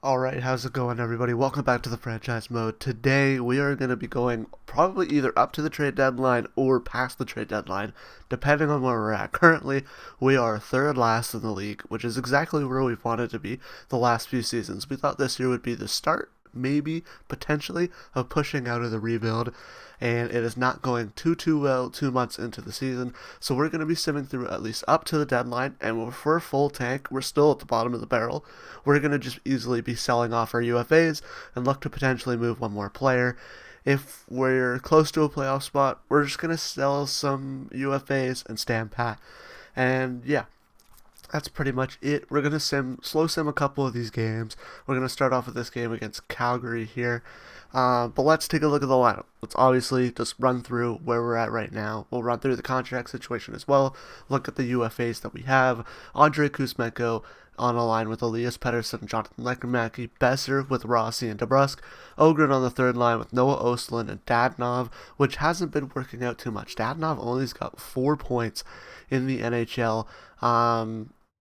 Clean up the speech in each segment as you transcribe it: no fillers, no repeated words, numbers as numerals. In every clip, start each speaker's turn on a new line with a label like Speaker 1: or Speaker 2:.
Speaker 1: Alright, how's it going, everybody? Welcome back to the franchise mode. Today we are going to be going probably either up to the trade deadline or past the trade deadline, depending on where we're at. Currently, we are third last in the league, which is exactly where we've wanted to be the last few seasons. We thought this year would be the start, maybe, potentially, of pushing out of the rebuild, and it is not going too well 2 months into the season, so we're going to be simming through at least up to the deadline, and if we're full tank, we're still at the bottom of the barrel. We're going to just easily be selling off our UFAs and look to potentially move one more player. If we're close to a playoff spot, we're just going to sell some UFAs and stand pat. And yeah, that's pretty much it. We're gonna slow sim a couple of these games. We're gonna start off with this game against Calgary here, but let's take a look at the lineup. Let's obviously just run through where we're at right now. We'll run through the contract situation as well. Look at the UFAs that we have. Andrei Kuzmenko on a line with Elias Pettersson, Jonathan Lekkerimäki, Besser with Rossi and DeBrusk, Ogren on the third line with Noah Ostlund and Dadonov, which hasn't been working out too much. Dadonov only's got 4 points in the NHL.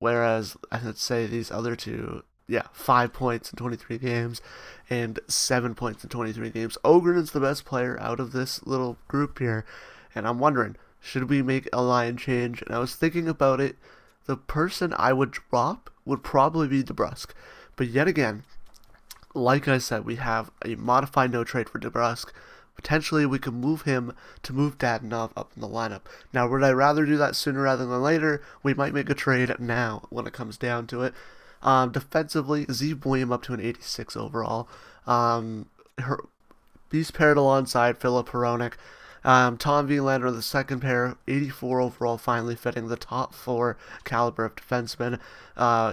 Speaker 1: Whereas I'd say these other two, yeah, 5 points in 23 games and 7 points in 23 games. Ogren is the best player out of this little group here, and I'm wondering, should we make a line change? And I was thinking about it. The person I would drop would probably be DeBrusk, but yet again, like I said, we have a modified no trade for DeBrusk. Potentially, we could move him to move Dadonov up in the lineup. Now, would I rather do that sooner rather than later? We might make a trade now when it comes down to it. Defensively, Zeev William up to an 86 overall. He's paired alongside Philip Hronek. Tom Wielander, the second pair, 84 overall, finally fitting the top four caliber of defensemen.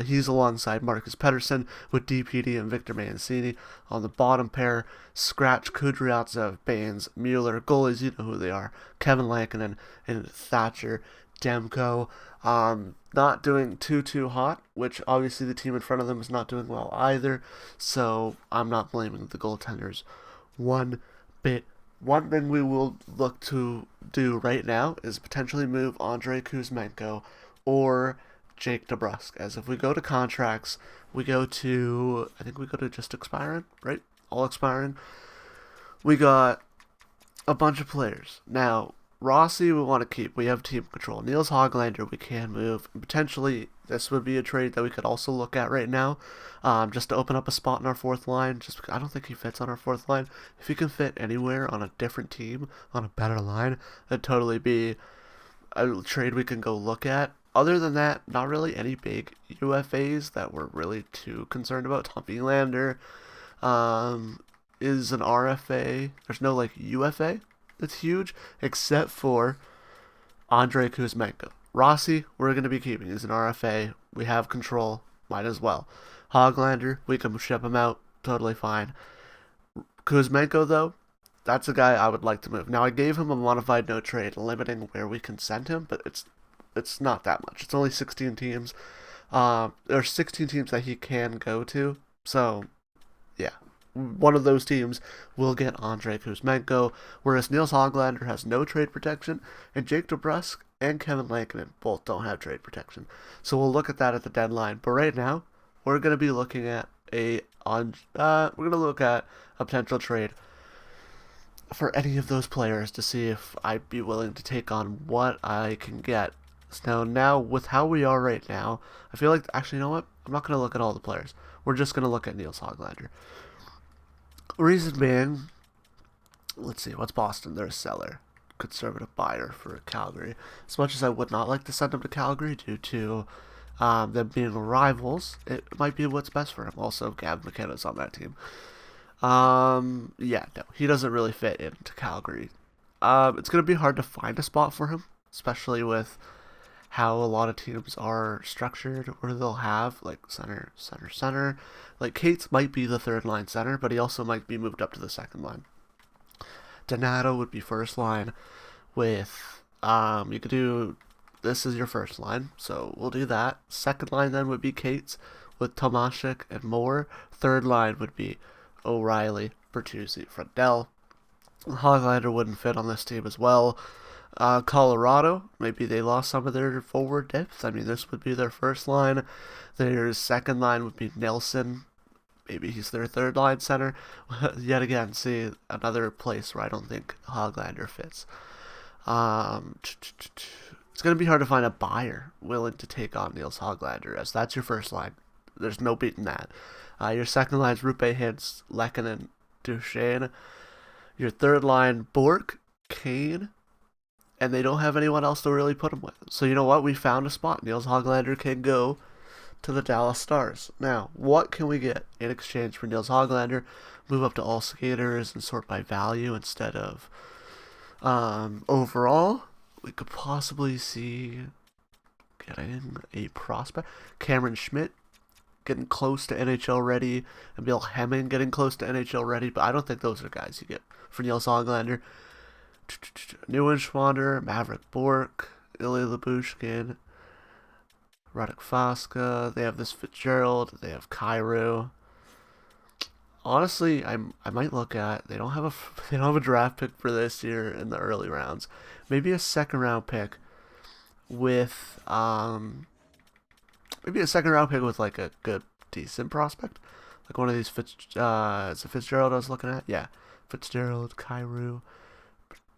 Speaker 1: He's alongside Marcus Pettersson with DPD and Victor Mancini. On the bottom pair, Scratch, Kudryavtsev, Baines, Mueller, goalies, you know who they are. Kevin Lankinen and Thatcher Demko. Not doing too hot, which obviously the team in front of them is not doing well either, so I'm not blaming the goaltenders one bit. One thing we will look to do right now is potentially move Andrei Kuzmenko or Jake DeBrusk. As if we go to contracts, I think we go to just expiring, right? All expiring. We got a bunch of players. Now, Rossi we want to keep. We have team control. Niels Hoglander we can move. Potentially, this would be a trade that we could also look at right now, just to open up a spot in our fourth line. Just because I don't think he fits on our fourth line. If he can fit anywhere on a different team, on a better line, it'd totally be a trade we can go look at. Other than that, not really any big UFAs that we're really too concerned about. Tom Wielander is an RFA. There's no like UFA that's huge, except for Andrei Kuzmenko. Rossi, we're going to be keeping. He's an RFA. We have control. Might as well. Hoglander, we can ship him out. Totally fine. Kuzmenko, though, that's a guy I would like to move. Now, I gave him a modified no trade, limiting where we can send him, but it's not that much. It's only 16 teams. There are 16 teams that he can go to. So, yeah, one of those teams will get Andrei Kuzmenko, whereas Niels Hoglander has no trade protection, and Jake DeBrusk and Kevin Lankinen both don't have trade protection. So we'll look at that at the deadline. But right now, we're going to be looking at we're going to look at a potential trade for any of those players to see if I'd be willing to take on what I can get. So now with how we are right now, I feel like actually, you know what? I'm not going to look at all the players. We're just going to look at Niels Hoglander. Reason being, let's see, what's Boston? They're a seller. Conservative buyer for Calgary. As much as I would not like to send him to Calgary due to them being rivals, it might be what's best for him. Also, Gab McKenna's on that team. Yeah, no, he doesn't really fit into Calgary. It's going to be hard to find a spot for him, especially with how a lot of teams are structured, where they'll have like center. Like Cates might be the third line center, but he also might be moved up to the second line. Donato would be first line with you could do this is your first line, so we'll do that. Second line then would be Cates with Tomashik and Moore. Third line would be O'Reilly, Bertuzzi, Friedel. Hoglander wouldn't fit on this team as well. Colorado, maybe they lost some of their forward depth. I mean, this would be their first line. Their second line would be Nelson, maybe he's their third line center. Yet again, see another place where I don't think Hoglander fits. It's going to be hard to find a buyer willing to take on Niels Hoglander, as that's your first line. There's no beating that. Your second line is Rupe Hintz, Lehkonen, Duchesne. Your third line, Bork, Kane, and they don't have anyone else to really put him with. So you know what? We found a spot. Niels Hoglander can go to the Dallas Stars. Now, what can we get in exchange for Niels Hoglander? Move up to all skaters and sort by value instead of overall. We could possibly see getting a prospect. Cameron Schmidt getting close to NHL ready, and Bill Hemming getting close to NHL ready, but I don't think those are guys you get for Niels Hoglander. Neuenschwander, Maverick Bork, Ilya Labushkin, Radek Faska. They have this Fitzgerald. They have Kyrou. Honestly, I might look at, they don't have a draft pick for this year in the early rounds. Maybe a second round pick with like a good decent prospect, like one of these is it Fitzgerald I was looking at? Yeah, Fitzgerald, Kyrou,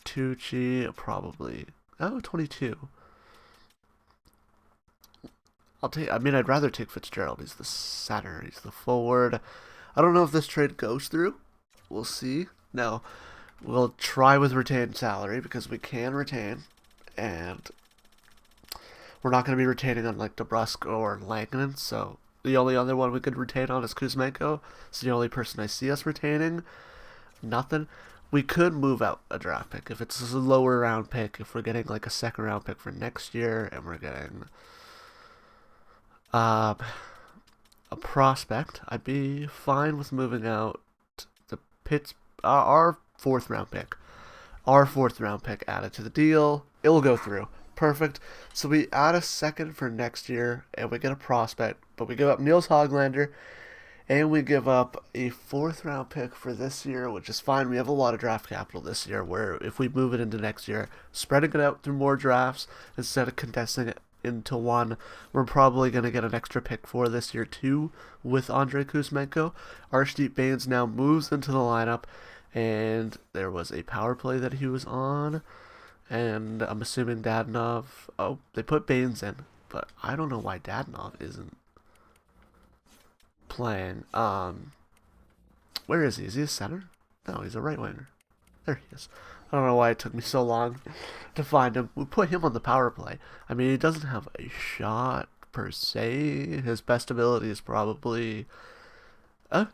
Speaker 1: Tucci, probably 22. I'd rather take Fitzgerald. He's the center. He's the forward. I don't know if this trade goes through. We'll see. No, we'll try with retained salary because we can retain, and we're not going to be retaining on like DeBrusk or Langkonen. So the only other one we could retain on is Kuzmenko. It's the only person I see us retaining. Nothing. We could move out a draft pick if it's a lower round pick. If we're getting like a second round pick for next year, and we're getting a prospect, I'd be fine with moving out the our fourth round pick. Our fourth round pick added to the deal. It will go through. Perfect. So we add a second for next year, and we get a prospect, but we give up Niels Hoglander, and we give up a fourth round pick for this year, which is fine. We have a lot of draft capital this year, where if we move it into next year, spreading it out through more drafts instead of condensing it into one, we're probably going to get an extra pick for this year too with Andrei Kuzmenko. Arshdeep Bains now moves into the lineup, and there was a power play that he was on, and I'm assuming Dadonov. Oh, they put Bains in, but I don't know why Dadonov isn't playing. Where is he? Is he a center? No, he's a right winger. There he is. I don't know why it took me so long to find him. We put him on the power play. I mean, he doesn't have a shot per se. His best ability is probably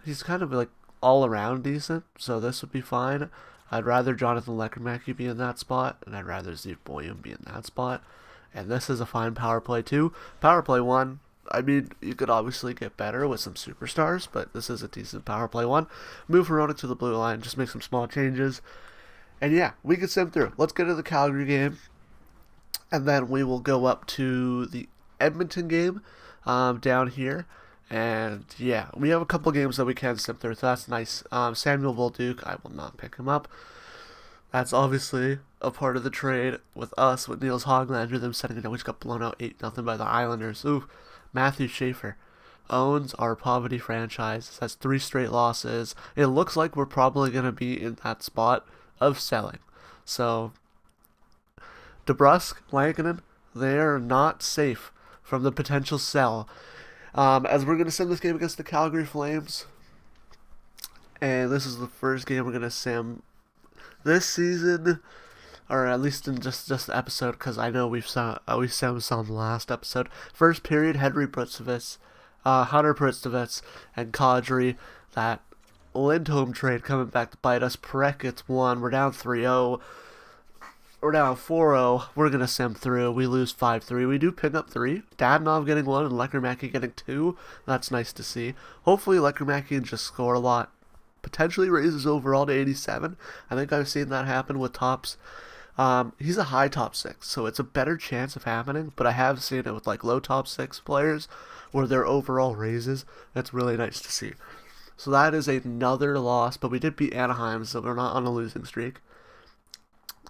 Speaker 1: he's kind of like all around decent, so this would be fine. I'd rather Jonathan Leckernacki be in that spot, and I'd rather Zeev Boyum be in that spot. And this is a fine power play too. Power play 1. I mean, you could obviously get better with some superstars, but this is a decent power play 1. Move Verona to the blue line, just make some small changes. And yeah, we can sim through. Let's get to the Calgary game, and then we will go up to the Edmonton game down here. And yeah, we have a couple games that we can sim through, so that's nice. Samuel Bolduc, I will not pick him up. That's obviously a part of the trade with us, with Niels Hoglander, them setting it up. We just got blown out 8-0 by the Islanders. Ooh, Matthew Schaefer owns our poverty franchise, has 3 straight losses. It looks like we're probably going to be in that spot of selling. So, DeBrusk, Lankinen, they're not safe from the potential sell. As we're going to sim this game against the Calgary Flames, and this is the first game we're going to sim this season, or at least in just the episode, because I know we simmed some last episode. First period, Henry Britsovitz, Hunter Britsovitz, and Kadri. That Lindholm trade coming back to bite us. Perek gets 1. We're down 3-0. We're down 4-0. We're going to sim through. We lose 5-3. We do pick up 3. Dadonov getting 1 and Leckernacki getting 2. That's nice to see. Hopefully Leckernacki can just score a lot. Potentially raises overall to 87. I think I've seen that happen with tops. He's a high top 6, so it's a better chance of happening, but I have seen it with like low top 6 players where their overall raises. That's really nice to see. So that is another loss, but we did beat Anaheim, so we're not on a losing streak,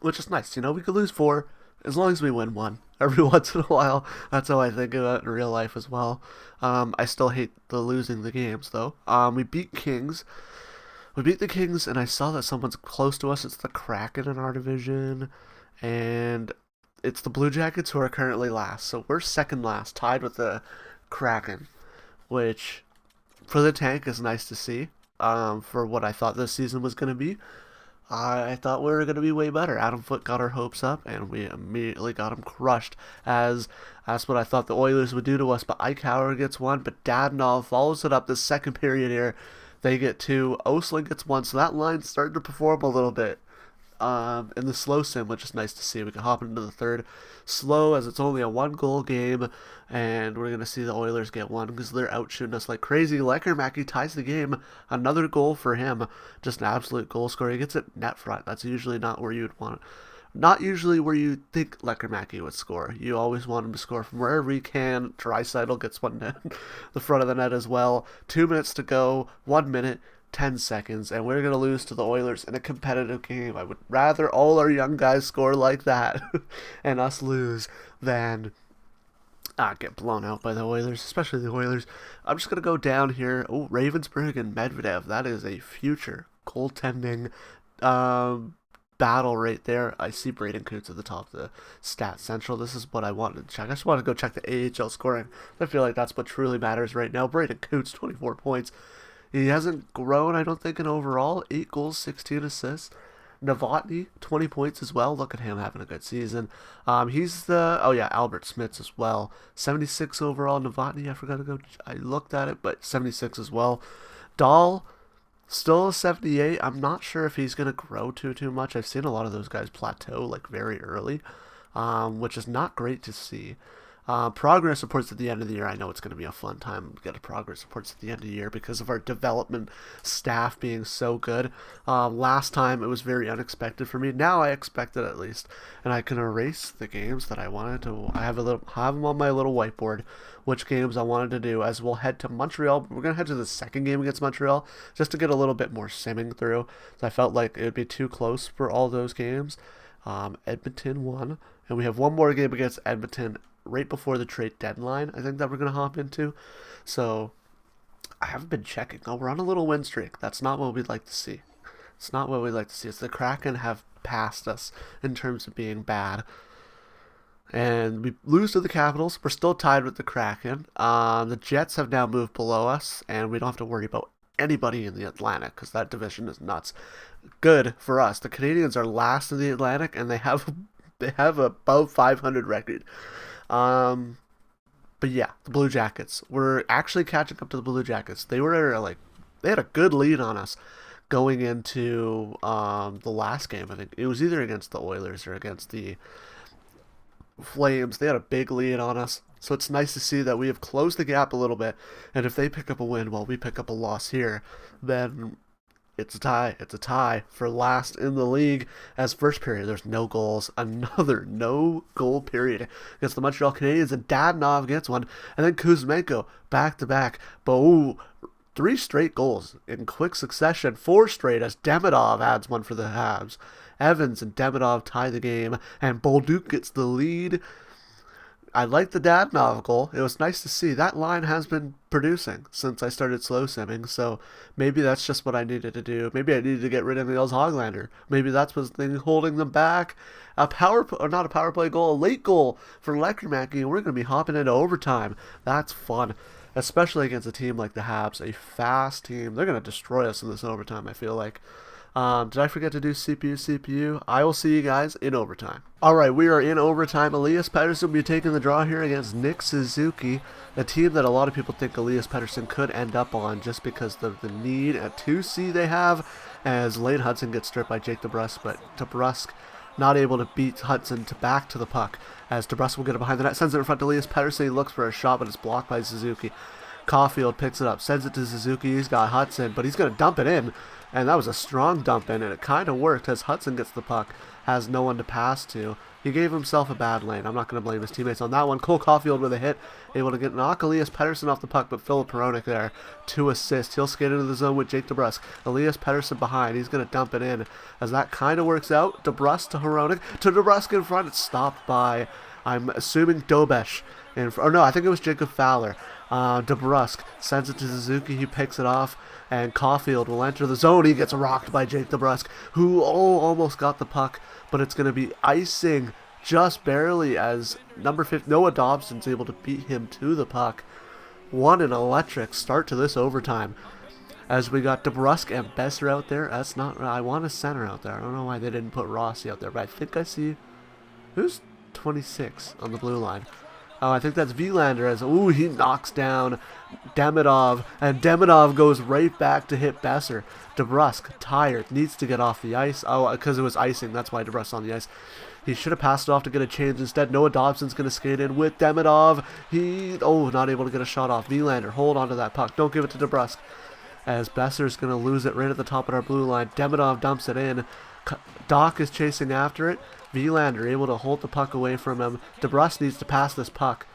Speaker 1: which is nice. You know, we could lose 4 as long as we win one every once in a while. That's how I think about it in real life as well. I still hate the losing the games though. We beat Kings. We beat the Kings, and I saw that someone's close to us. It's the Kraken in our division, and it's the Blue Jackets who are currently last. So we're second last, tied with the Kraken, which for the tank is nice to see. For what I thought this season was going to be, I thought we were going to be way better. Adam Foote got our hopes up, and we immediately got him crushed, as that's what I thought the Oilers would do to us. But Eichauer gets one, but Dadonov follows it up the second period here. They get two. Osling gets one, so that line's starting to perform a little bit in the slow sim, which is nice to see. We can hop into the third slow, as it's only a 1-goal game, and we're going to see the Oilers get one because they're out shooting us like crazy. Lekermacki ties the game. Another goal for him. Just an absolute goal scorer. He gets it net front. That's usually not where you'd want it. Not usually where you think Lekermacki would score. You always want him to score from wherever he can. Draisaitl gets one in the front of the net as well. 2 minutes to go. 1 minute, 10 seconds, and we're going to lose to the Oilers in a competitive game. I would rather all our young guys score like that and us lose than get blown out by the Oilers, especially the Oilers. I'm just going to go down here. Oh, Ravensburg and Medvedev. That is a future goaltending battle right there. I see Braden Coots at the top of the Stat Central. This is what I wanted to check. I just want to go check the AHL scoring. I feel like that's what truly matters right now. Braden Coots, 24 points. He hasn't grown, I don't think, in overall. 8 goals, 16 assists. Novotny, 20 points as well. Look at him having a good season. He's the... Oh, yeah, Albert Smits as well. 76 overall. Novotny, I forgot to go... I looked at it, but 76 as well. Dahl, still a 78. I'm not sure if he's going to grow too much. I've seen a lot of those guys plateau, like, very early, which is not great to see. Progress reports at the end of the year. I know it's going to be a fun time to get a progress reports at the end of the year because of our development staff being so good. Last time it was very unexpected for me. Now I expect it at least, and I can erase the games that I wanted to. I have them on my little whiteboard, which games I wanted to do. As we'll head to Montreal. We're gonna head to the second game against Montreal just to get a little bit more simming through. So I felt like it would be too close for all those games. Edmonton won, and we have one more game against Edmonton right before the trade deadline, I think, that we're going to hop into. So I haven't been checking. Oh, we're on a little win streak. That's not what we'd like to see. It's not what we'd like to see. It's the Kraken have passed us in terms of being bad. And we lose to the Capitals. We're still tied with the Kraken. The Jets have now moved below us, and we don't have to worry about anybody in the Atlantic because that division is nuts. Good for us. The Canadians are last in the Atlantic, and they have above 500 record. But yeah, the Blue Jackets. We're actually catching up to the Blue Jackets. They had a good lead on us going into the last game. I think it was either against the Oilers or against the Flames. They had a big lead on us. So it's nice to see that we have closed the gap a little bit. And if they pick up a win while we pick up a loss here, then it's a tie. It's a tie for last in the league. As first period, there's no goals. Another no-goal period against the Montreal Canadiens, and Dadonov gets one. And then Kuzmenko, back-to-back. But, 3 straight goals in quick succession. 4 straight as Demidov adds one for the Habs. Evans and Demidov tie the game, and Bolduc gets the lead. I like the Dadonov goal. It was nice to see. That line has been producing since I started slow simming, so maybe that's just what I needed to do. Maybe I needed to get rid of Niels Hoglander. Maybe that's what's holding them back. Not a power play goal, a late goal for Lekermacki, and we're going to be hopping into overtime. That's fun, especially against a team like the Habs, a fast team. They're going to destroy us in this overtime, I feel like. Did I forget to do CPU? I will see you guys in overtime. Alright, we are in overtime. Elias Pettersson will be taking the draw here against Nick Suzuki, a team that a lot of people think Elias Pettersson could end up on just because of the need at 2C they have, as Lane Hudson gets stripped by Jake DeBrusk, but DeBrusk not able to beat Hudson back to the puck, as DeBrusk will get it behind the net, sends it in front to Elias Pettersson. He looks for a shot, but it's blocked by Suzuki. Caulfield picks it up, sends it to Suzuki. He's got Hudson, but he's going to dump it in. And that was a strong dump in, and it kind of worked as Hudson gets the puck, has no one to pass to. He gave himself a bad lane. I'm not going to blame his teammates on that one. Cole Caulfield with a hit, able to knock Elias Pettersson off the puck, but Philip Hronek there to assist. He'll skate into the zone with Jake DeBrusk. Elias Pettersson behind. He's going to dump it in. As that kind of works out, DeBrusk to Hronek, to DeBrusk in front. It's stopped by, I'm assuming, Dobesh. Or no, I think it was Jacob Fowler. DeBrusk sends it to Suzuki. He picks it off, and Caulfield will enter the zone. He gets rocked by Jake DeBrusk, who almost got the puck, but it's going to be icing just barely as number 50, Noah Dobson's able to beat him to the puck. What an electric start to this overtime. As we got DeBrusk and Besser out there. That's not, I want a center out there. I don't know why they didn't put Rossi out there, but I think I see, who's 26 on the blue line? Oh, I think that's Vilander as, ooh, he knocks down Demidov, and Demidov goes right back to hit Besser. DeBrusk, tired, needs to get off the ice. Oh, because it was icing, that's why DeBrusk's on the ice. He should have passed it off to get a change. Instead, Noah Dobson's going to skate in with Demidov. Not able to get a shot off. Vilander, hold on to that puck. Don't give it to DeBrusk. As Besser's going to lose it right at the top of our blue line. Demidov dumps it in. Doc is chasing after it. Vilander able to hold the puck away from him. DeBrusk needs to pass this puck.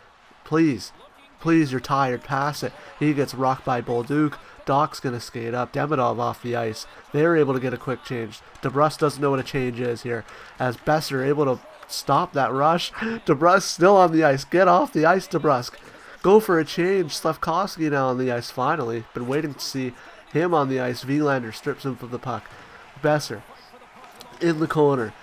Speaker 1: Please. Please, you're tired. Pass it. He gets rocked by Bolduc. Doc's going to skate up. Demidov off the ice. They're able to get a quick change. DeBrusk doesn't know what a change is here. As Besser able to stop that rush. DeBrusk still on the ice. Get off the ice, DeBrusk. Go for a change. Slafkovsky now on the ice finally. Been waiting to see him on the ice. Vilander strips him from the puck. Besser in the corner.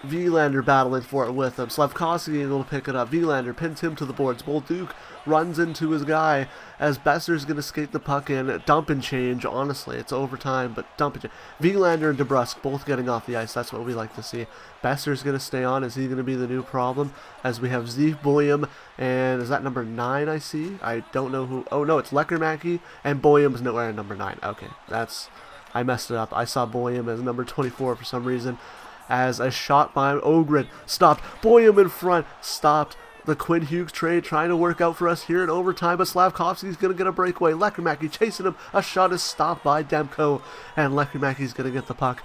Speaker 1: Vilander battling for it with him. Slafkovsky able to pick it up. Vilander pins him to the boards. Bolduc runs into his guy as Besser's going to skate the puck in. Dump and change. Honestly, it's overtime, but dump and change. Vilander and DeBrusk both getting off the ice. That's what we like to see. Besser's going to stay on. Is he going to be the new problem? As we have Zeev Boyum, and is that number 9 I see? I don't know who. Oh, no, it's Leckermacki, and Boyum's nowhere in number 9. Okay, I messed it up. I saw Boyum as number 24 for some reason. As a shot by Ogren stopped. Boyum in front. Stopped. The Quinn Hughes trade trying to work out for us here in overtime, but Slafkovsky's going to get a breakaway. Leckermacki chasing him. A shot is stopped by Demko, and Leckermacki's going to get the puck.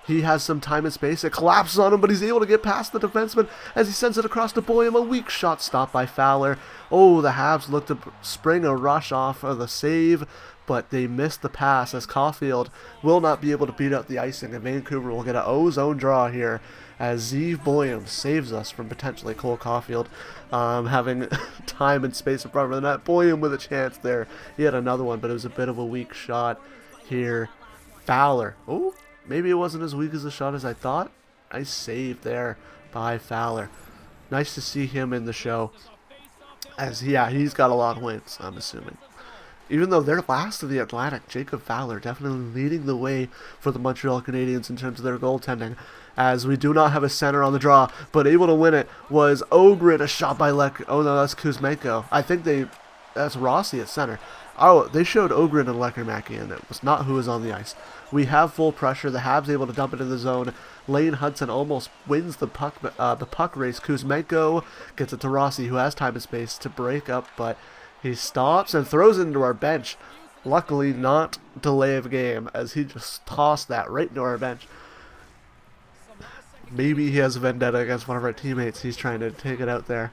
Speaker 1: He has some time and space. It collapses on him, but he's able to get past the defenseman as he sends it across to Boyum. A weak shot stopped by Fowler. Oh, the Habs look to spring a rush off of the save, but they missed the pass as Caulfield will not be able to beat out the icing, and Vancouver will get an O-zone draw here as Zeev Boyum saves us from potentially Cole Caulfield having time and space in front of the net. Boyum with a chance there. He had another one, but it was a bit of a weak shot here. Fowler. Oh, maybe it wasn't as weak as a shot as I thought. Nice save there by Fowler. Nice to see him in the show. As, yeah, he's got a lot of wins, I'm assuming. Even though they're last of the Atlantic, Jacob Fowler definitely leading the way for the Montreal Canadiens in terms of their goaltending. As we do not have a center on the draw, but able to win it was Ogren, a shot by Oh no, that's Kuzmenko. I think that's Rossi at center. Oh, they showed Ogren and Leckermacki, and it was not who was on the ice. We have full pressure. The Habs able to dump it in the zone. Lane Hudson almost wins the puck race. Kuzmenko gets it to Rossi, who has time and space to break up, but he stops and throws it into our bench. Luckily, not delay of game, as he just tossed that right into our bench. Maybe he has a vendetta against one of our teammates. He's trying to take it out there.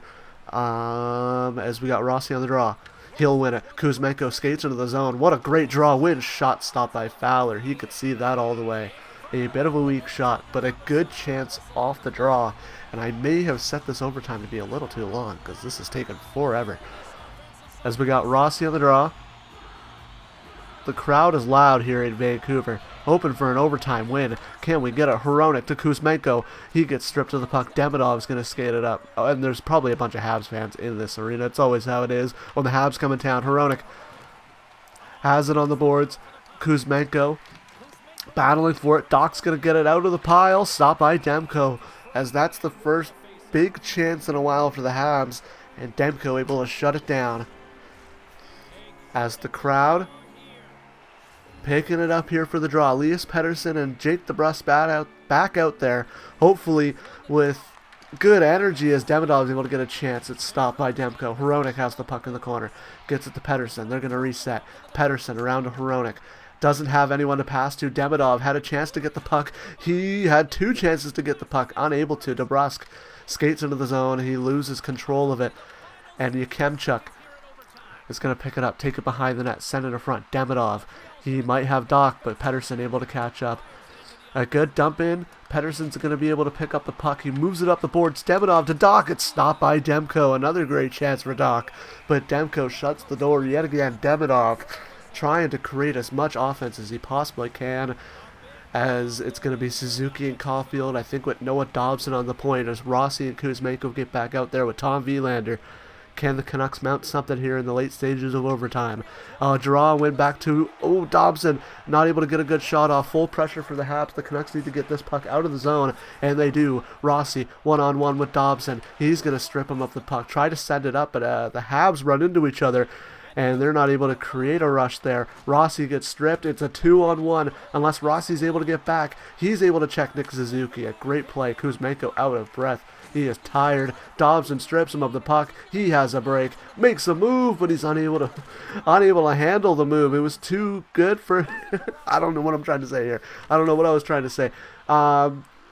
Speaker 1: As we got Rossi on the draw. He'll win it. Kuzmenko skates into the zone. What a great draw win. Shot stopped by Fowler. He could see that all the way. A bit of a weak shot, but a good chance off the draw. And I may have set this overtime to be a little too long, because this has taken forever. As we got Rossi on the draw. The crowd is loud here in Vancouver, hoping for an overtime win. Can we get a Hronek to Kuzmenko? He gets stripped of the puck. Demidov's going to skate it up. Oh, and there's probably a bunch of Habs fans in this arena. It's always how it is when the Habs come in town. Hronek has it on the boards. Kuzmenko battling for it. Doc's going to get it out of the pile. Stopped by Demko, as that's the first big chance in a while for the Habs. And Demko able to shut it down. As the crowd picking it up here for the draw. Elias Pettersson and Jake DeBrusk back out there, hopefully with Good energy as Demidov is able to get a chance. It's stopped by Demko. Hronek has the puck in the corner. Gets it to Pettersson. They're going to reset. Pettersson around to Hronek. Doesn't have anyone to pass to. Demidov had a chance to get the puck. He had 2 chances to get the puck. Unable to. DeBrusk skates into the zone. He loses control of it. And Yakemchuk is going to pick it up. Take it behind the net. Send it in front. Demidov. He might have Doc, but Pettersson able to catch up. A good dump in. Pettersson's going to be able to pick up the puck. He moves it up the boards. Demidov to Doc. It's stopped by Demko. Another great chance for Doc. But Demko shuts the door yet again. Demidov trying to create as much offense as he possibly can. As it's going to be Suzuki and Caulfield. I think with Noah Dobson on the point. As Rossi and Kuzmenko get back out there with Tom Wielander. Can the Canucks mount something here in the late stages of overtime? Draw win back to Dobson. Not able to get a good shot off. Full pressure for the Habs. The Canucks need to get this puck out of the zone, and they do. Rossi one-on-one with Dobson. He's going to strip him of the puck. Try to send it up, but the Habs run into each other, and they're not able to create a rush there. Rossi gets stripped. It's a 2-on-1. Unless Rossi's able to get back, he's able to check Nick Suzuki. A great play. Kuzmenko out of breath. He is tired. Dobson strips him of the puck. He has a break. Makes a move, but he's unable to handle the move. It was too good for... I don't know what I'm trying to say here. I don't know what I was trying to say.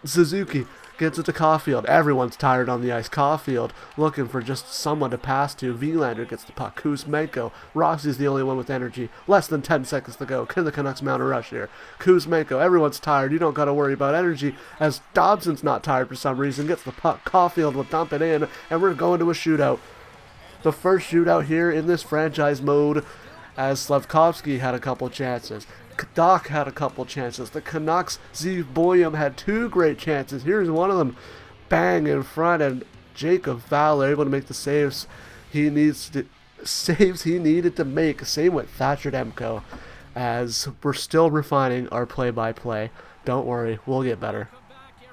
Speaker 1: Suzuki gets it to Caulfield. Everyone's tired on the ice. Caulfield looking for just someone to pass to. Wielander gets the puck. Kuzmenko. Rossi's the only one with energy. Less than 10 seconds to go. Can the Canucks mount a rush here? Kuzmenko. Everyone's tired. You don't got to worry about energy as Dobson's not tired for some reason. Gets the puck. Caulfield will dump it in, and we're going to a shootout. The first shootout here in this franchise mode, as Slavkovsky had a couple chances. Doc had a couple chances. The Canucks, Zeev Boyum had 2 great chances. Here's one of them. Bang in front, and Jacob Fowler able to make the saves he needed to make. Same with Thatcher Demko, as we're still refining our play-by-play. Don't worry, we'll get better.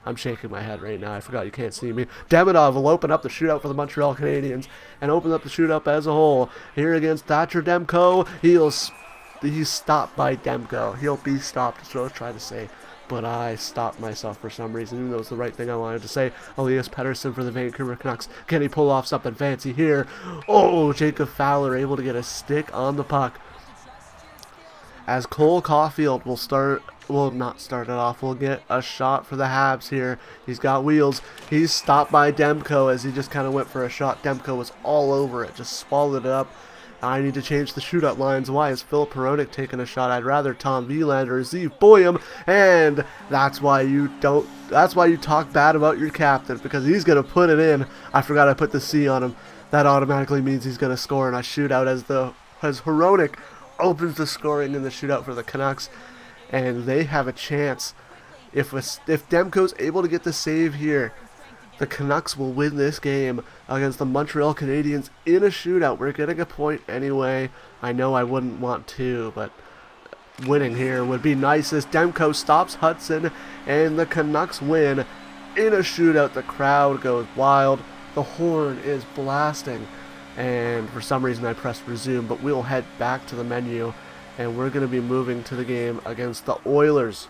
Speaker 1: I'm shaking my head right now. I forgot you can't see me. Demidov will open up the shootout for the Montreal Canadiens and open up the shootout as a whole. Here against Thatcher Demko, he's stopped by Demko. He'll be stopped, so I was trying to say. But I stopped myself for some reason, even though it was the right thing I wanted to say. Elias Pettersson for the Vancouver Canucks. Can he pull off something fancy here? Oh, Jacob Fowler able to get a stick on the puck. As Cole Caulfield will not start it off. We'll get a shot for the Habs here. He's got wheels. He's stopped by Demko as he just kind of went for a shot. Demko was all over it, just swallowed it up. I need to change the shootout lines. Why is Philip Hronek taking a shot? I'd rather Tom Wielander or Zeev Boyum, and that's why you talk bad about your captain, because he's gonna put it in. I forgot I put the C on him. That automatically means he's gonna score in a shootout as Hronek opens the scoring in the shootout for the Canucks, and they have a chance. If Demko's able to get the save here, the Canucks will win this game against the Montreal Canadiens in a shootout. We're getting a point anyway. I know I wouldn't want to, but winning here would be nice as Demko stops Hudson and the Canucks win in a shootout. The crowd goes wild. The horn is blasting. And for some reason I pressed resume, but we'll head back to the menu and we're going to be moving to the game against the Oilers.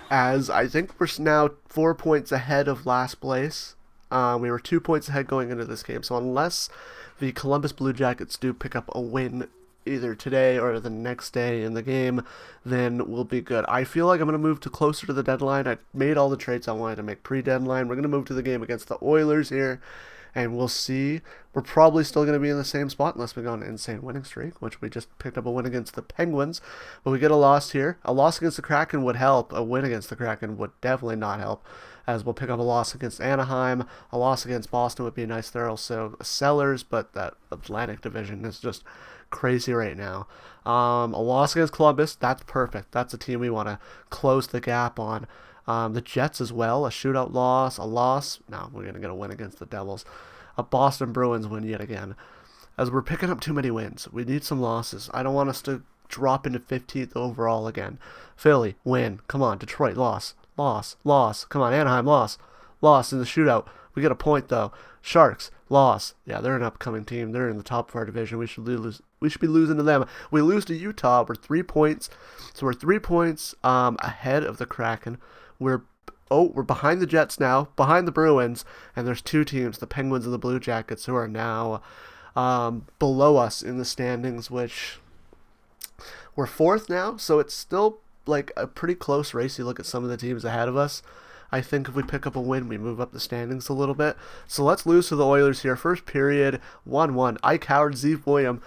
Speaker 1: As I think we're now 4 points ahead of last place. We were 2 points ahead going into this game. So unless the Columbus Blue Jackets do pick up a win either today or the next day in the game, then we'll be good. I feel like I'm going to move to closer to the deadline. I made all the trades I wanted to make pre-deadline. We're going to move to the game against the Oilers here. And we'll see. We're probably still going to be in the same spot unless we go on an insane winning streak, which we just picked up a win against the Penguins. But we get a loss here. A loss against the Kraken would help. A win against the Kraken would definitely not help, as we'll pick up a loss against Anaheim. A loss against Boston would be nice. They're also sellers, but that Atlantic division is just crazy right now. A loss against Columbus, that's perfect. That's a team we want to close the gap on. The Jets as well, a shootout loss, a loss. No, we're going to get a win against the Devils. A Boston Bruins win yet again. As we're picking up too many wins, we need some losses. I don't want us to drop into 15th overall again. Philly, win. Come on, Detroit, loss. Come on, Anaheim, loss in the shootout. We get a point, though. Sharks, loss. Yeah, they're an upcoming team. They're in the top of our division. We should be losing to them. We lose to Utah. We're 3 points. So we're 3 points ahead of the Kraken. We're Oh, we're behind the Jets now, behind the Bruins, and there's two teams, the Penguins and the Blue Jackets, who are now below us in the standings, which we're fourth now, so it's still like a pretty close race. You look at some of the teams ahead of us. I think if we pick up a win, we move up the standings a little bit. So let's lose to the Oilers here. First period, 1-1. Ike Howard, Zeev William.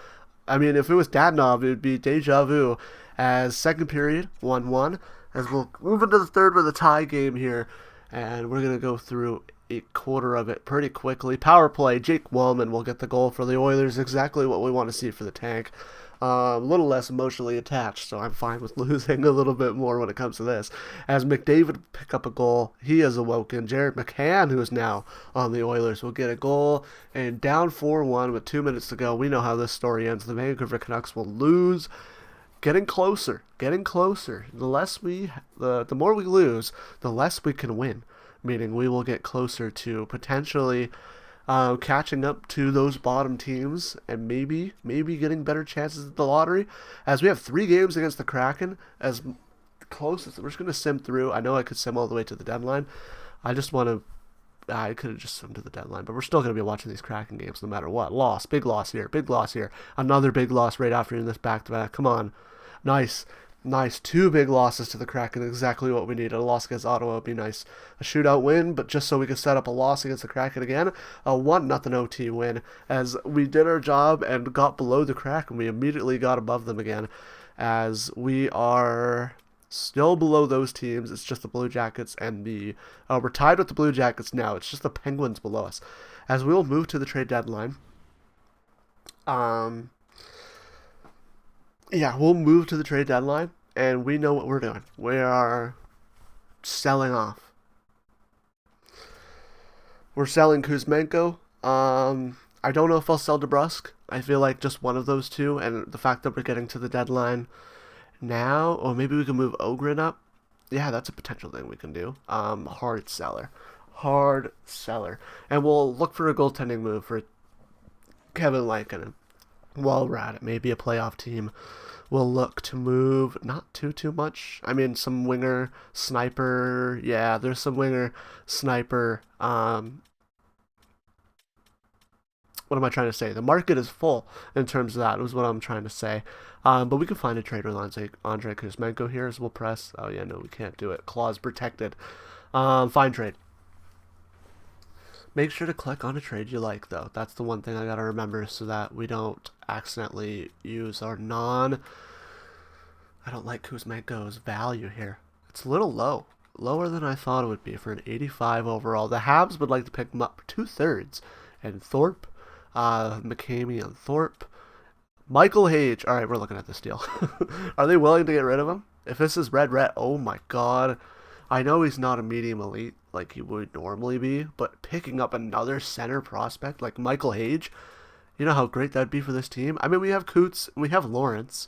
Speaker 1: I mean, if it was Dadonov, it would be deja vu. As second period, 1-1. As we'll move into the third with a tie game here. And we're going to go through a quarter of it pretty quickly. Power play, Jake Wellman will get the goal for the Oilers. Exactly what we want to see for the Tank. A little less emotionally attached, so I'm fine with losing a little bit more when it comes to this. As McDavid pick up a goal, he has awoken. Jared McCann, who is now on the Oilers, will get a goal. And down 4-1 with 2 minutes to go. We know how this story ends. The Vancouver Canucks will lose. Getting closer. The more we lose, the less we can win. Meaning we will get closer to potentially catching up to those bottom teams and maybe getting better chances at the lottery, as we have 3 games against the Kraken. As close as we're just going to sim through. I know I could sim all the way to the deadline. I could have just simmed to the deadline, but we're still going to be watching these Kraken games no matter what. Big loss here, another big loss right after in this back-to-back. Come on. Nice. 2 big losses to the Kraken, exactly what we needed. A loss against Ottawa would be nice. A shootout win, but just so we could set up a loss against the Kraken again. A 1-0 OT win, as we did our job and got below the Kraken. We immediately got above them again, as we are still below those teams. It's just the Blue Jackets and we're tied with the Blue Jackets now. It's just the Penguins below us, as we will move to the trade deadline. Yeah, we'll move to the trade deadline, and we know what we're doing. We are selling off. We're selling Kuzmenko. I don't know if I'll sell DeBrusk. I feel like just one of those two, and the fact that we're getting to the deadline now, or maybe we can move Ogren up. Yeah, that's a potential thing we can do. Hard seller. And we'll look for a goaltending move for Kevin Lankinen. While we're at it, maybe a playoff team will look to move not too much. I mean, some winger, sniper. Yeah, there's some winger, sniper. What am I trying to say? The market is full in terms of that, was what I'm trying to say. But we can find a trader line, like Andrei Kuzmenko here, as we'll press. Oh, yeah, no, we can't do it. Clause protected. Find trade. Make sure to click on a trade you like, though. That's the one thing I gotta remember, so that we don't accidentally use our I don't like Kuzmenko's value here. It's a little low. Lower than I thought it would be for an 85 overall. The Habs would like to pick him up 2/3. And Thorpe, McCamey and Thorpe. Michael Hage. Alright, we're looking at this deal. Are they willing to get rid of him? If this is red, oh my god. I know he's not a medium elite like he would normally be, but picking up another center prospect like Michael Hage, you know how great that'd be for this team? I mean, we have Coots, we have Lawrence.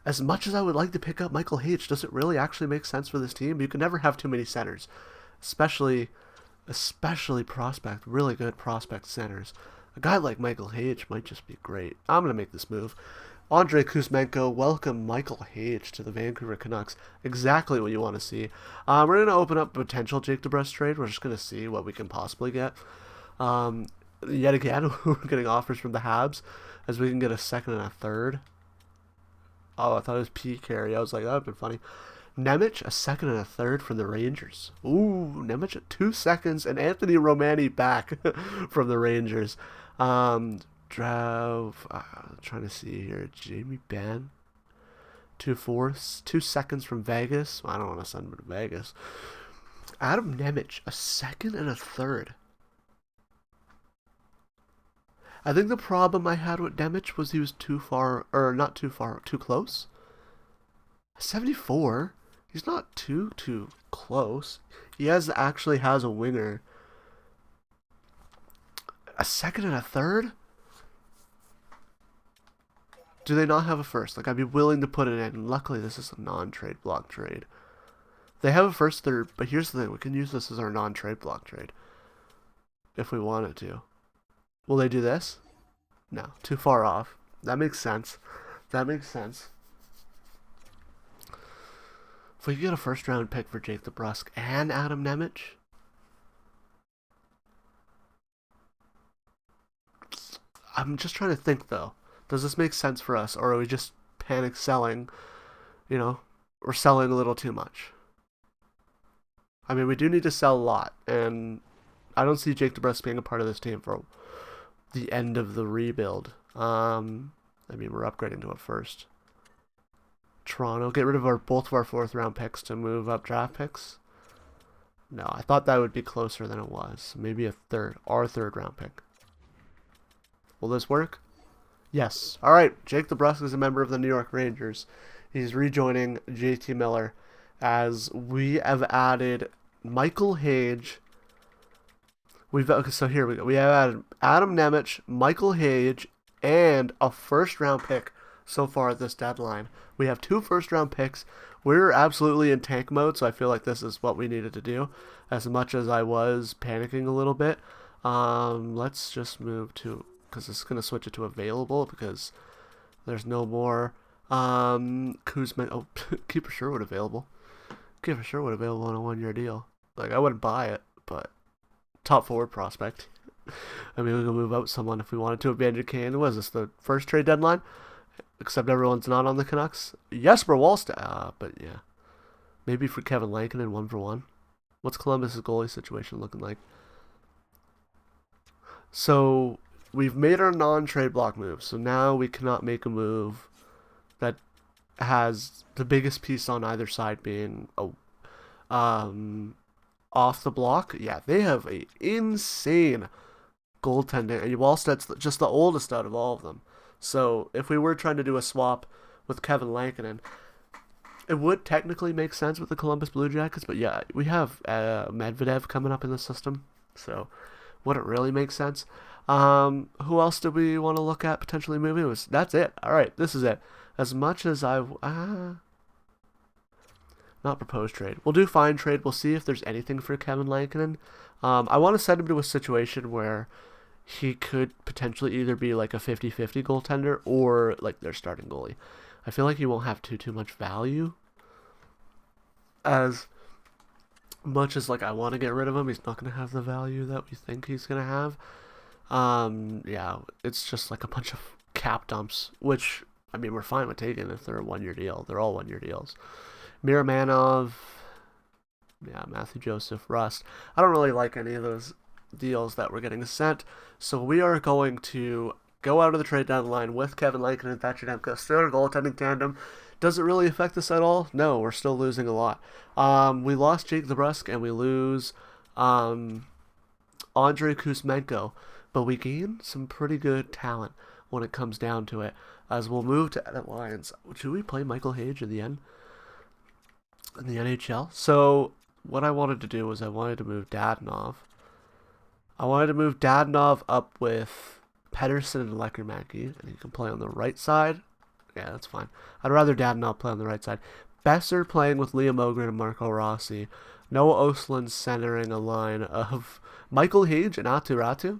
Speaker 1: As much as I would like to pick up Michael Hage, does it really actually make sense for this team? You can never have too many centers, especially really good prospect centers. A guy like Michael Hage might just be great. I'm going to make this move. Andrei Kuzmenko, welcome Michael Hage to the Vancouver Canucks. Exactly what you want to see. We're going to open up a potential Jake DeBrusk trade. We're just going to see what we can possibly get. Yet again, we're getting offers from the Habs, as we can get a second and a third. Oh, I thought it was P. Carey. I was like, that would have been funny. Nemec, a second and a third from the Rangers. Ooh, Nemec at 2 seconds, and Anthony Romani back from the Rangers. Trying to see here. Jamie Benn, 2/4, 2 seconds from Vegas. Well, I don't want to send him to Vegas. Adam Nemec, a second and a third. I think the problem I had with Nemec was he was too far, or not too far, too close. 74. He's not too close. He actually has a winger. A second and a third? Do they not have a first? Like, I'd be willing to put it in. Luckily, this is a non-trade block trade. They have a first, third, but here's the thing. We can use this as our non-trade block trade. If we wanted to. Will they do this? No. Too far off. That makes sense. If we get a first round pick for Jake DeBrusk and Adam Nemec, I'm just trying to think though. Does this make sense for us, or are we just panic selling? You know, we're selling a little too much. I mean, we do need to sell a lot, and I don't see Jake DeBrusk being a part of this team for the end of the rebuild. I mean, we're upgrading to a first. Toronto, get rid of both of our 4th round picks to move up draft picks. No, I thought that would be closer than it was. Maybe our third round pick. Will this work? Yes. All right. Jake DeBrusk is a member of the New York Rangers. He's rejoining JT Miller as we have added Michael Hage. So here we go. We have added Adam Nemec, Michael Hage, and a first round pick so far at this deadline. We have 2 first round picks. We're absolutely in tank mode, so I feel like this is what we needed to do. As much as I was panicking a little bit, let's just move to, because it's going to switch it to available because there's no more Kuzma. Oh, keep a Sherwood available. Keep a Sherwood available on a 1-year deal. Like, I wouldn't buy it, but top forward prospect. I mean, we can move out someone if we wanted to. Evander Kane. Was this the first trade deadline? Except everyone's not on the Canucks. Jesper Wallstedt. But yeah. Maybe for Kevin Lankinen 1-for-1. What's Columbus' goalie situation looking like? So, we've made our non-trade block move. So now we cannot make a move that has the biggest piece on either side being off the block. Yeah, they have a insane goaltending. And Wallstedt's just the oldest out of all of them. So if we were trying to do a swap with Kevin Lankinen, it would technically make sense with the Columbus Blue Jackets. But yeah, we have Medvedev coming up in the system. So wouldn't really make sense. Who else do we want to look at potentially moving? That's it. All right, this is it. As much as not proposed trade. We'll do fine trade. We'll see if there's anything for Kevin Lankinen. I want to send him to a situation where he could potentially either be like a 50-50 goaltender or like their starting goalie. I feel like he won't have too much value. As much as like I want to get rid of him, he's not going to have the value that we think he's going to have. Yeah, it's just like a bunch of cap dumps, which, I mean, we're fine with taking if they're a 1-year deal. They're all 1-year deals. Miramanov, yeah, Matthew Joseph, Rust. I don't really like any of those deals that we're getting sent, so we are going to go out of the trade deadline with Kevin Lankinen and Thatcher Demko. Still our goaltending tandem. Does it really affect us at all? No, we're still losing a lot. We lost Jake DeBrusk and we lose Andrei Kuzmenko, but we gain some pretty good talent when it comes down to it, as we'll move to edit lines. Should we play Michael Hage in the end? In the NHL? So what I wanted to do was I wanted to move Dadonov. Up with Pedersen and Lekkerimäki, and he can play on the right side. Yeah, that's fine. I'd rather Dadonov play on the right side. Besser playing with Liam Ogren and Marco Rossi. Noah Ostlund centering a line of Michael Hage and Atu Ratu.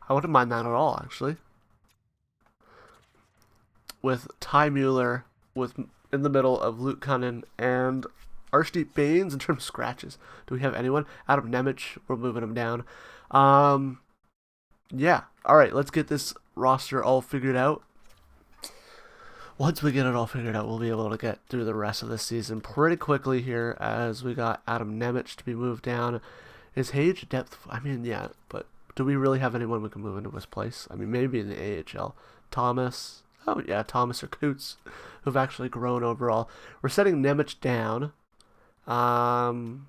Speaker 1: I wouldn't mind that at all, actually. With Ty Mueller in the middle of Luke Cunnin and Arshdeep Baines in terms of scratches. Do we have anyone? Adam Nemec, we're moving him down. Yeah. Alright, let's get this roster all figured out. Once we get it all figured out, we'll be able to get through the rest of the season pretty quickly here, as we got Adam Nemec to be moved down. Is Hage depth? I mean, yeah, but do we really have anyone we can move into his place? I mean, maybe in the AHL. Thomas. Oh, yeah, Thomas or Coots, who've actually grown overall. We're setting Nemec down. Who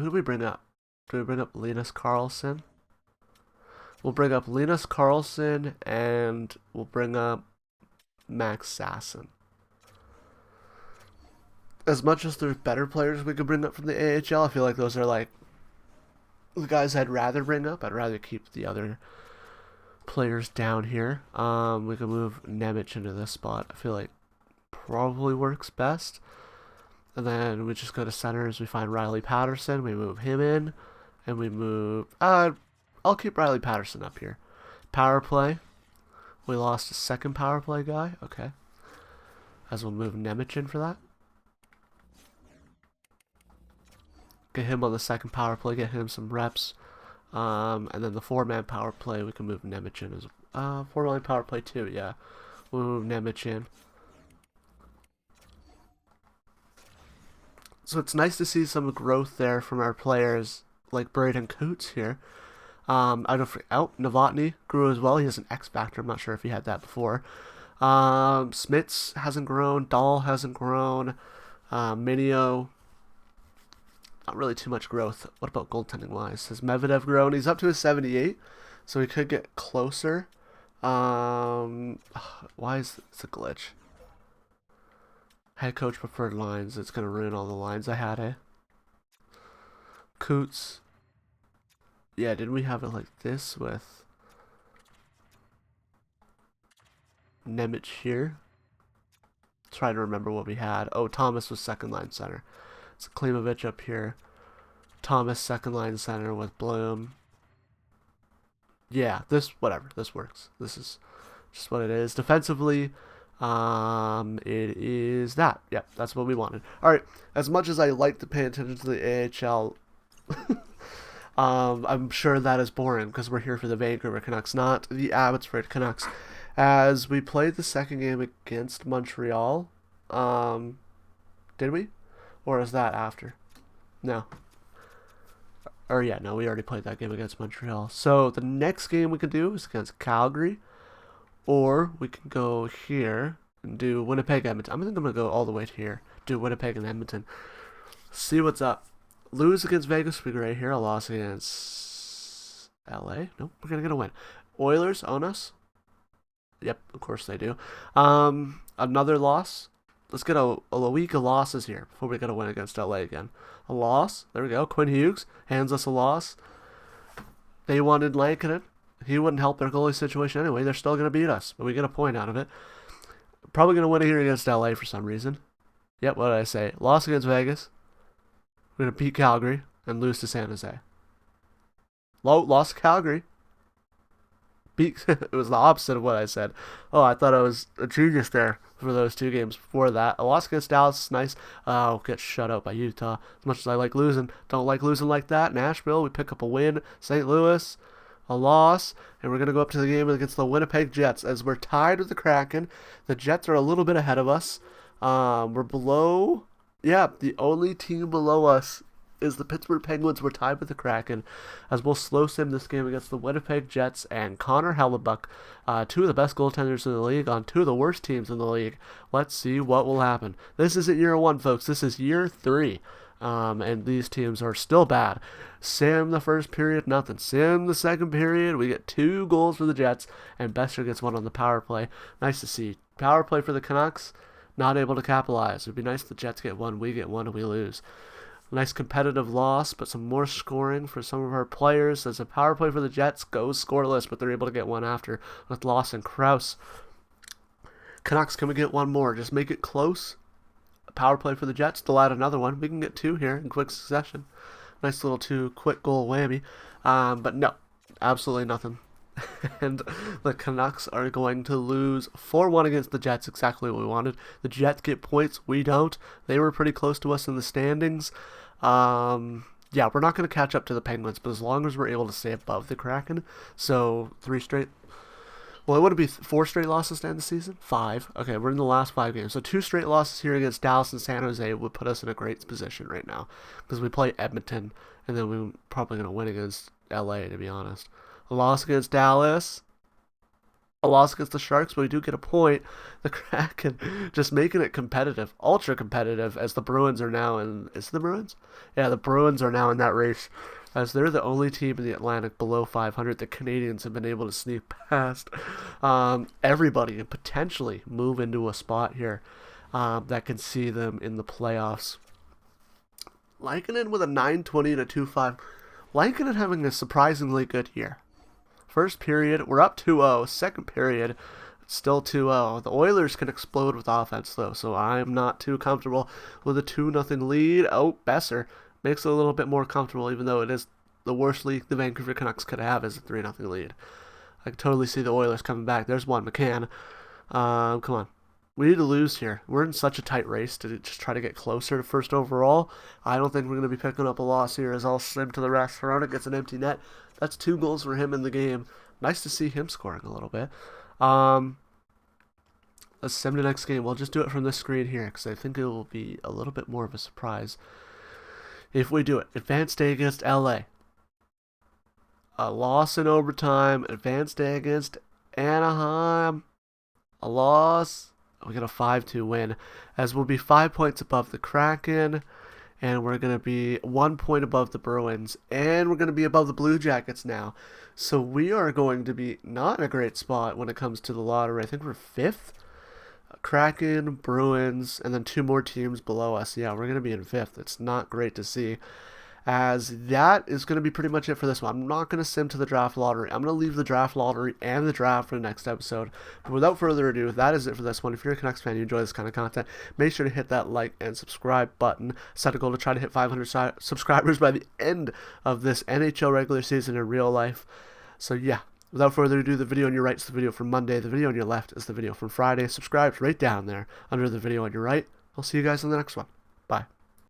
Speaker 1: do we bring up? Do we bring up Linus Karlsson? We'll bring up Linus Karlsson, and we'll bring up Max Sasson. As much as there's better players we could bring up from the AHL, I feel like those are like the guys I'd rather bring up. I'd rather keep the other players down here. We can move Nemec into this spot. I feel like probably works best. And then we just go to centers. We find Riley Patterson. We move him in. And we move... I'll keep Riley Patterson up here. Power play. We lost a second power play guy. Okay. as we'll move Nemec in for that. Get him on the second power play, get him some reps. And then the 4-man power play, we can move Nemec in as 4-man power play too, yeah. We'll move Nemec in. So it's nice to see some growth there from our players like Braden Coots here. Novotny grew as well. He has an X factor. I'm not sure if he had that before. Smits hasn't grown. Dahl hasn't grown. Minio, not really too much growth. What about goaltending wise? Has Medvedev grown? He's up to a 78, so he could get closer. Why is it's a glitch? Head coach preferred lines. It's gonna ruin all the lines I had. Coots. Yeah, didn't we have it like this with Nemec here? Trying to remember what we had. Oh, Thomas was second line center. It's Klimovich up here. Thomas second line center with Bloom. Yeah, this works. This is just what it is. Defensively, it is that. Yep, that's what we wanted. All right. As much as I like to pay attention to the AHL, I'm sure that is boring because we're here for the Vancouver Canucks, not the Abbotsford Canucks. As we played the second game against Montreal, did we? Or is that after? No. Or yeah, no, we already played that game against Montreal. So the next game we could do is against Calgary, or we can go here and do Winnipeg, Edmonton. I think I'm gonna go all the way to here, do Winnipeg and Edmonton. See what's up. Lose against Vegas would be great here. A loss against LA. Nope, we're gonna get a win. Oilers own us. Yep, of course they do. Another loss. Let's get a week of losses here before we get a win against LA again. A loss. There we go. Quinn Hughes hands us a loss. They wanted Lankinen. He wouldn't help their goalie situation anyway. They're still going to beat us, but we get a point out of it. Probably going to win here against LA for some reason. Yep, what did I say? Loss against Vegas. We're going to beat Calgary and lose to San Jose. Lost to Calgary. It was the opposite of what I said. Oh, I thought I was a genius there for those two games before that. A loss against Dallas is nice. Get shut out by Utah. As much as I like losing, don't like losing like that. Nashville, we pick up a win. St. Louis, a loss. And we're going to go up to the game against the Winnipeg Jets as we're tied with the Kraken. The Jets are a little bit ahead of us. We're below. Yeah, the only team below us is the Pittsburgh Penguins. We're tied with the Kraken as we'll slow sim this game against the Winnipeg Jets and Connor Hellebuck, two of the best goaltenders in the league on two of the worst teams in the league. Let's see what will happen. This isn't year one, folks. This is year 3. And these teams are still bad. Sim the first period, nothing. Sim the second period, we get 2 goals for the Jets, and Besser gets 1 on the power play. Nice to see. Power play for the Canucks, not able to capitalize. It would be nice if the Jets get 1, we get 1, and we lose. Nice competitive loss, but some more scoring for some of our players as a power play for the Jets goes scoreless, but they're able to get 1 after with Lawson Krause. Canucks, can we get 1 more? Just make it close. A power play for the Jets, they'll add another 1. We can get 2 here in quick succession. Nice little 2 quick goal whammy. But no, absolutely nothing. And the Canucks are going to lose 4-1 against the Jets, exactly what we wanted. The Jets get points, we don't. They were pretty close to us in the standings. Yeah, we're not going to catch up to the Penguins, but as long as we're able to stay above the Kraken, so 3 straight. Well, it wouldn't be 4 straight losses to end the season? 5. Okay, we're in the last 5 games. So 2 straight losses here against Dallas and San Jose would put us in a great position right now. Because we play Edmonton, and then we're probably going to win against LA, to be honest. A loss against Dallas. A loss against the Sharks, but we do get a point. The Kraken just making it competitive, ultra competitive, as the Bruins are now in. Is it the Bruins? Yeah, the Bruins are now in that race, as they're the only team in the Atlantic below 500. The Canadians have been able to sneak past everybody and potentially move into a spot here that can see them in the playoffs. Lankinen with a 9.20 and a 2.5. Lankinen having a surprisingly good year. First period, we're up 2-0. Second period, still 2-0. The Oilers can explode with offense, though, so I'm not too comfortable with a 2-0 lead. Oh, Besser makes it a little bit more comfortable, even though it is the worst lead the Vancouver Canucks could have is a 3-0 lead. I can totally see the Oilers coming back. There's one, McCann. Come on. We need to lose here. We're in such a tight race to just try to get closer to first overall. I don't think we're going to be picking up a loss here as I'll slim to the rest. Verona gets an empty net. That's 2 goals for him in the game. Nice to see him scoring a little bit. Let's sim to next game. We'll just do it from this screen here because I think it will be a little bit more of a surprise if we do it. Advanced day against LA. A loss in overtime. Advanced day against Anaheim. A loss. We got a 5-2 win, as we'll be 5 points above the Kraken, and we're going to be 1 point above the Bruins, and we're going to be above the Blue Jackets now. So we are going to be not in a great spot when it comes to the lottery. I think we're 5th. Kraken, Bruins, and then 2 more teams below us. Yeah, we're going to be in 5th. It's not great to see. As that is going to be pretty much it for this one. I'm not going to sim to the draft lottery. I'm going to leave the draft lottery and the draft for the next episode. But without further ado, that is it for this one. If you're a Canucks fan, you enjoy this kind of content, make sure to hit that like and subscribe button. Set a goal to try to hit 500 subscribers by the end of this NHL regular season in real life. So yeah, without further ado, the video on your right is the video from Monday. The video on your left is the video from Friday. Subscribe right down there under the video on your right. I'll see you guys in the next one. Bye.